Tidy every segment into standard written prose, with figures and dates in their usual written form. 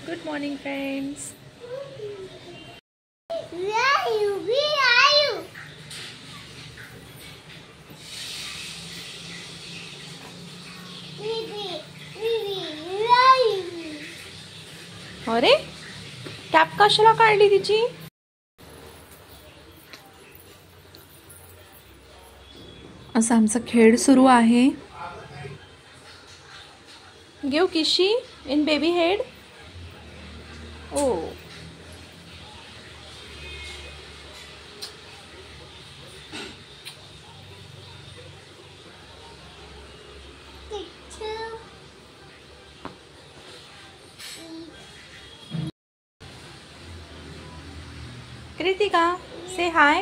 Good morning friends. अरे cap कशाला काढली तिची? असा आमचा खेळ सुरू आहे. गिव किशी इन बेबी हेड. ओ कृतिका से हाय.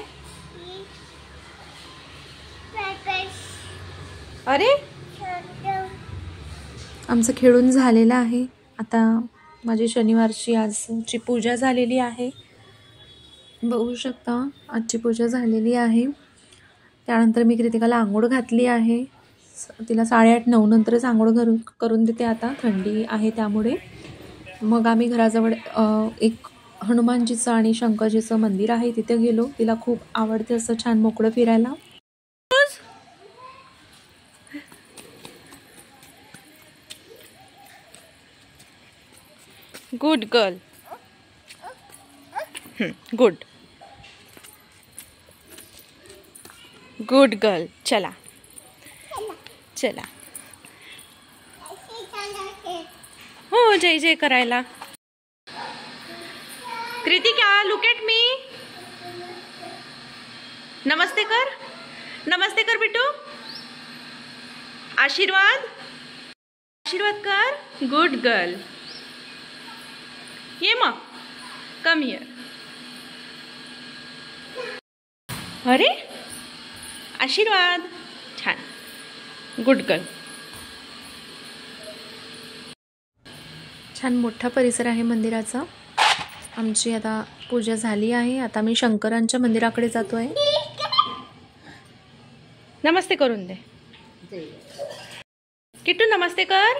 अरे आमचं खेळून झालेलं आहे. आता माझी शनिवारची आजची पूजा झालेली आहे. बघू शकता आजची पूजा झालेली आहे. त्यानंतर मी कृतिकाला आंघोळ घातली आहे. तिला 8:30-9 नंतरच आंघोळ करून देते. आता थंडी आहे त्यामुळे. मग आम्ही घराजवळ एक हनुमानजीचं आणि शंकरजीचं मंदिर आहे, तिथे गेलो. तिला खूप आवडते असं छान मोकळं फिरायला. Good girl. Good good girl. चला चला. हो जय जय करायला. Kritika look at me. नमस्ते कर. नमस्ते कर बिट्टू. आशीर्वाद आशीर्वाद कर. Good girl. ये मग कम हियर. अरे आशीर्वाद. छान. Good girl. छान मोठा परिसर आहे मंदिराचा. आमची आता पूजा झाली आहे. आता मी शंकरांच्या मंदिराकडे जातोय. नमस्ते करून दे. किट्टू नमस्ते कर.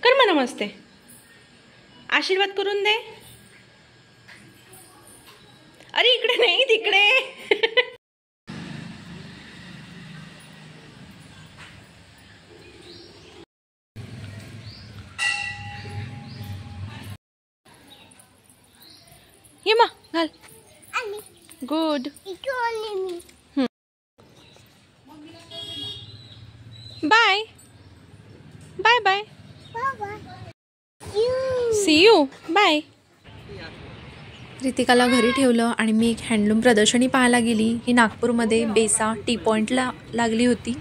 कर मग नमस्ते. आशीर्वाद करून दे. अरे इकडे नाही तिकडे. ये मा घाल. Good. Bye bye bye. See you. Bye. कृतिकाला घरी ठेवलं आणि मी एक हँडलूम प्रदर्शनी पाहायला गेली. ही नागपूरमध्ये बेसा टी पॉईंटला लागली होती.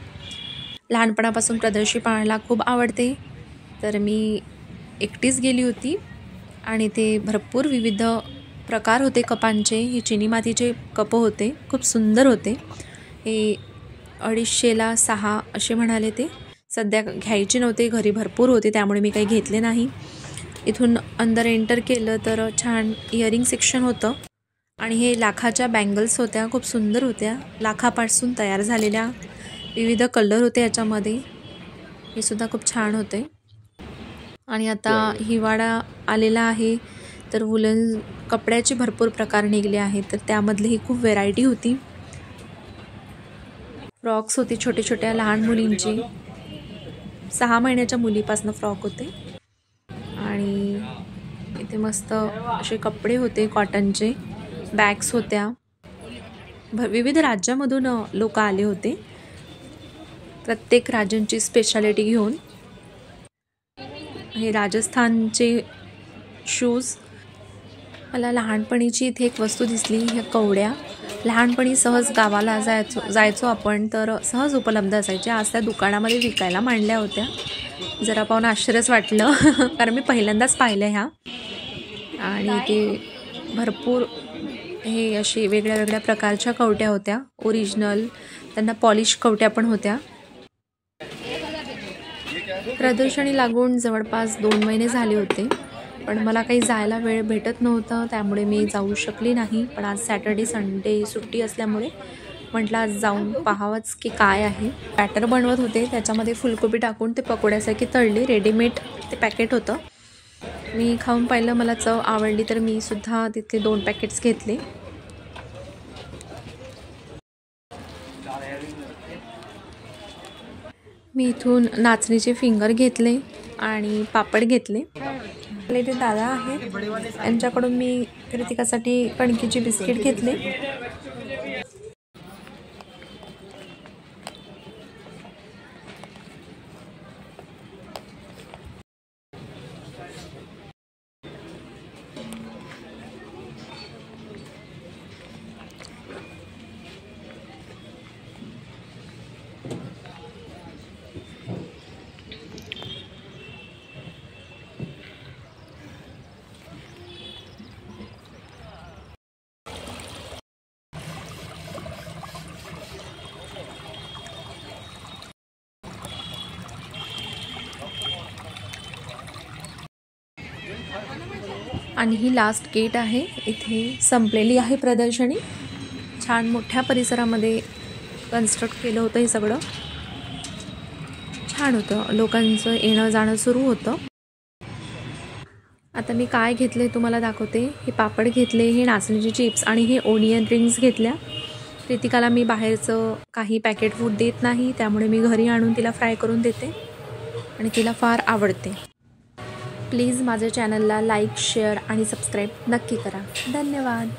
लहानपणापासून प्रदर्शनी पाहायला खूप आवडते, तर मी एकटीच गेली होती. आणि ते भरपूर विविध प्रकार होते कपांचे. हे चिनी मातीचे कप होते, खूप सुंदर होते. हे 250ला 6 असे म्हणाले. ते सध्या घ्यायचे नव्हते, घरी भरपूर होते, त्यामुळे मी काही घेतले नाही. इथून अंदर एंटर केलं तर छान इयरिंग सेक्शन होतं. आणि हे लाखाच्या बँगल्स होत्या, खूप सुंदर होत्या. लाखापासून तयार झालेल्या विविध कलर होते याच्यामध्ये. हे सुद्धा खूप छान होते. आणि आता हिवाळा आलेला आहे, तर वुलन कपड्याचे भरपूर प्रकार निघले आहेत, तर त्यामधली ही खूप व्हेरायटी होती. फ्रॉक्स होती छोटे छोट्या लहान मुलींची. 6 महिन्याच्या मुलीपासून फ्रॉक होते. आणि इथे मस्त असे कपडे होते कॉटनचे. बॅग्स होत्या. विविध राज्यामधून लोक आले होते, प्रत्येक राज्यांची स्पेशालिटी घेऊन. हे राजस्थानचे शूज. मला लहानपणीची इथे एक वस्तू दिसली, ह्या कवड्या. लहानपणी सहज गावाला जायचो आपण, तर सहज उपलब्ध असायच्या. आज त्या दुकानामध्ये विकायला मांडल्या होत्या. जरा पाहून आश्चर्यच वाटलं कारण मी पहिल्यांदाच पाहिलं ह्या. आणि ते भरपूर हे असे वेगळ्या वेगळ्या प्रकारच्या कवट्या होत्या. ओरिजिनल, त्यांना पॉलिश कवट्या पण होत्या. प्रदर्शनी लागून जवळपास 2 महिने झाले होते, पण मला काही जायला वेळ भेटत नव्हता, त्यामुळे मी जाऊ शकली नाही. पण आज सॅटर्डे संडे सुट्टी असल्यामुळे म्हटलं आज जाऊन पाहावंच की काय आहे. बॅटर बनवत होते, त्याच्यामध्ये फुलकोबी टाकून ते पकोड्यासारखी तळली. रेडीमेड ते पॅकेट होतं. मी खाऊन पाहिलं, मला चव आवडली तर मी सुद्धा तिथले 2 पॅकेट्स घेतले. मी इथून नाचणीचे फिंगर घेतले आणि पापड घेतले. आपले ते दादा आहेत, यांच्याकडून मी कृतिकासाठी कणकीचे बिस्किट घेतले. आणि ही लास्ट गेट आहे. इथे संपलेली आहे प्रदर्शनी. छान मोठ्या परिसरामध्ये कन्स्ट्रक्ट केलं होतं. हे सगळं छान होतं. लोकांचं येणं जाणं सुरू होतं. आता मी काय घेतले तुम्हाला दाखवते. हे पापड घेतले, हे नाचणीचे चिप्स आणि हे ओनियन रिंग्स घेतल्या. कृतिकाला मी बाहेरचं काही पॅकेट फूड देत नाही, त्यामुळे मी घरी आणून तिला फ्राय करून देते आणि तिला फार आवडते. प्लीज माझ्या चॅनलला लाईक, शेअर आणि सबस्क्राईब नक्की करा. धन्यवाद.